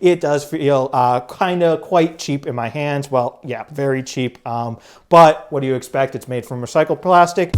It does feel kind of quite cheap in my hands. Well, yeah, very cheap. But what do you expect? It's made from recycled plastic.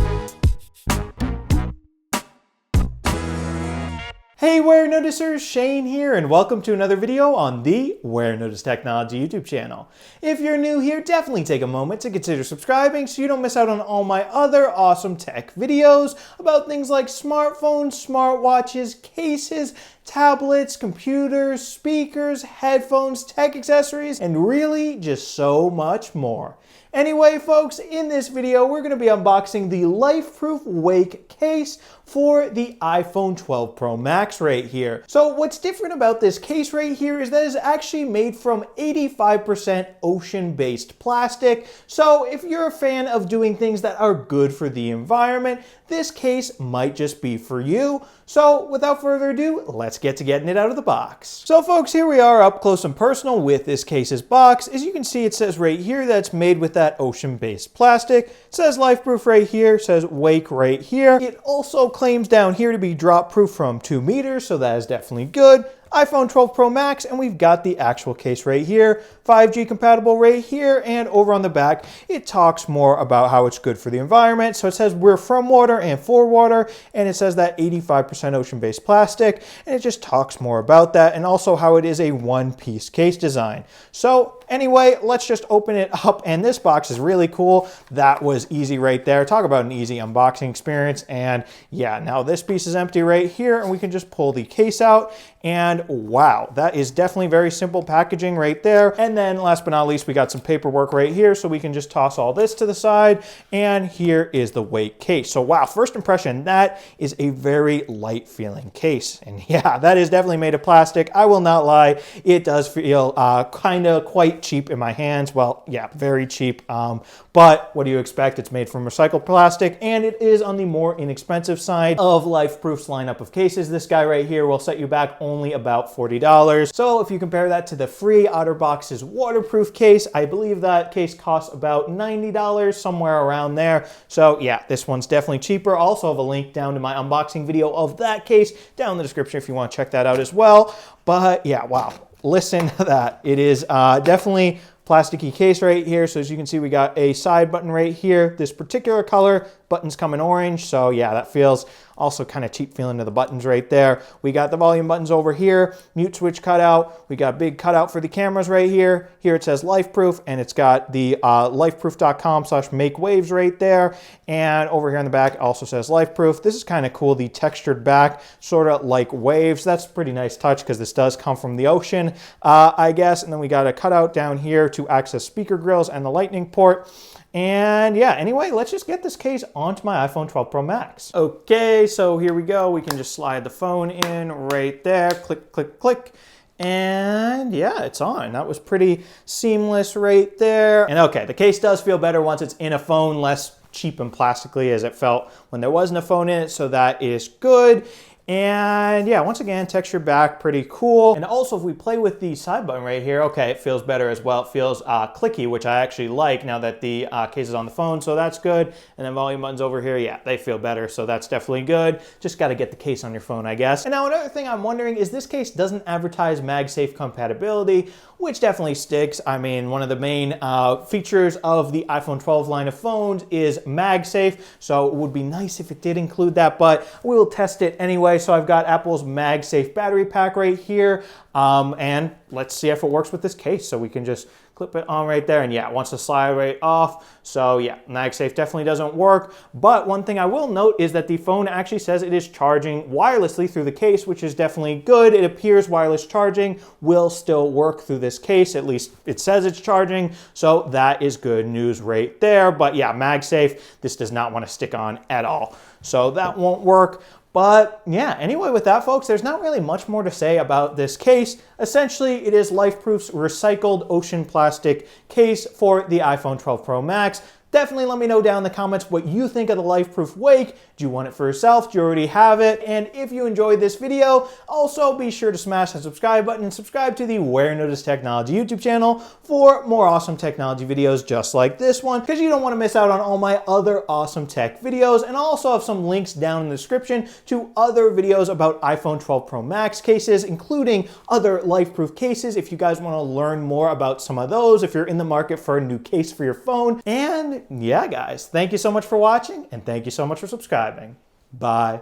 Hey Warenoticers, Shane here, and welcome to another video on the Warenotice Technology YouTube channel. If you're new here, definitely take a moment to consider subscribing so you don't miss out on all my other awesome tech videos about things like smartphones, smartwatches, cases, tablets, computers, speakers, headphones, tech accessories, and really just so much more. Anyway, folks, in this video, we're going to be unboxing the LifeProof WAKE case for the iPhone 12 Pro Max right here. So what's different about this case right here is that it's actually made from 85% ocean-based plastic. So if you're a fan of doing things that are good for the environment, this case might just be for you. So without further ado, let's get to getting it out of the box. So folks, here we are up close and personal with this case's box. As you can see, it says right here that it's made with that ocean-based plastic. It says LifeProof right here, it says WAKE right here. It also claims down here to be drop-proof from 2 meters, so that is definitely good. iPhone 12 Pro Max, and we've got the actual case right here, 5G compatible right here, and over on the back, it talks more about how it's good for the environment. So it says we're from water and for water, and it says that 85% ocean-based plastic, and it just talks more about that, and also how it is a one-piece case design. So anyway, let's just open it up, and this box is really cool. That was easy right there. Talk about an easy unboxing experience, and yeah, now this piece is empty right here, and we can just pull the case out, and wow, that is definitely very simple packaging right there. And then last but not least, we got some paperwork right here, so we can just toss all this to the side, and here is the WAKE case. So wow, first impression, that is a very light feeling case. And yeah, that is definitely made of plastic. I will not lie, it does feel kind of quite cheap in my hands. Well, yeah, very cheap. But what do you expect? It's made from recycled plastic, and it is on the more inexpensive side of LifeProof's lineup of cases. This guy right here will set you back only about $40. So if you compare that to the free OtterBox's waterproof case, I believe that case costs about $90, somewhere around there. So yeah, this one's definitely cheaper. I'll also have a link down to my unboxing video of that case down in the description if you want to check that out as well. But yeah, wow, listen to that. It is definitely plasticky case right here. So as you can see, we got a side button right here. This particular color, buttons come in orange. So yeah, that feels also kind of cheap feeling to the buttons right there. We got the volume buttons over here, mute switch cutout. We got a big cutout for the cameras right here. Here it says LifeProof, and it's got the lifeproof.com/makewaves right there. And over here on the back, it also says LifeProof. This is kind of cool, the textured back, sort of like waves. That's a pretty nice touch because this does come from the ocean, I guess. And then we got a cutout down here to access speaker grills and the lightning port. And yeah, anyway, let's just get this case onto my iPhone 12 Pro Max. Okay, so here we go. We can just slide the phone in right there. Click, click, click. And yeah, it's on. That was pretty seamless right there. And okay, the case does feel better once it's in a phone, less cheap and plastically as it felt when there wasn't a phone in it. So that is good. And yeah, once again, texture back, pretty cool. And also, if we play with the side button right here, okay, it feels better as well. It feels clicky, which I actually like now that the case is on the phone, so that's good. And then volume buttons over here, yeah, they feel better, so that's definitely good. Just got to get the case on your phone, I guess. And now another thing I'm wondering is this case doesn't advertise MagSafe compatibility, which definitely sticks. I mean, one of the main features of the iPhone 12 line of phones is MagSafe, so it would be nice if it did include that, but we will test it anyway. So I've got Apple's MagSafe battery pack right here, and let's see if it works with this case. So we can just clip it on right there, and yeah, it wants to slide right off. So yeah, MagSafe definitely doesn't work. But one thing I will note is that the phone actually says it is charging wirelessly through the case, which is definitely good. It appears wireless charging will still work through this case. At least it says it's charging. So that is good news right there. But yeah, MagSafe, this does not want to stick on at all. So that won't work. But yeah, anyway, with that, folks, there's not really much more to say about this case. Essentially, it is LifeProof's recycled ocean plastic case for the iPhone 12 Pro Max. Definitely let me know down in the comments what you think of the LifeProof Wake. Do you want it for yourself? Do you already have it? And if you enjoyed this video, also be sure to smash that subscribe button and subscribe to the Warenotice Technology YouTube channel for more awesome technology videos just like this one, because you don't want to miss out on all my other awesome tech videos. And I'll also have some links down in the description to other videos about iPhone 12 Pro Max cases, including other LifeProof cases if you guys want to learn more about some of those, if you're in the market for a new case for your phone. And yeah, guys, thank you so much for watching, and thank you so much for subscribing. Bye.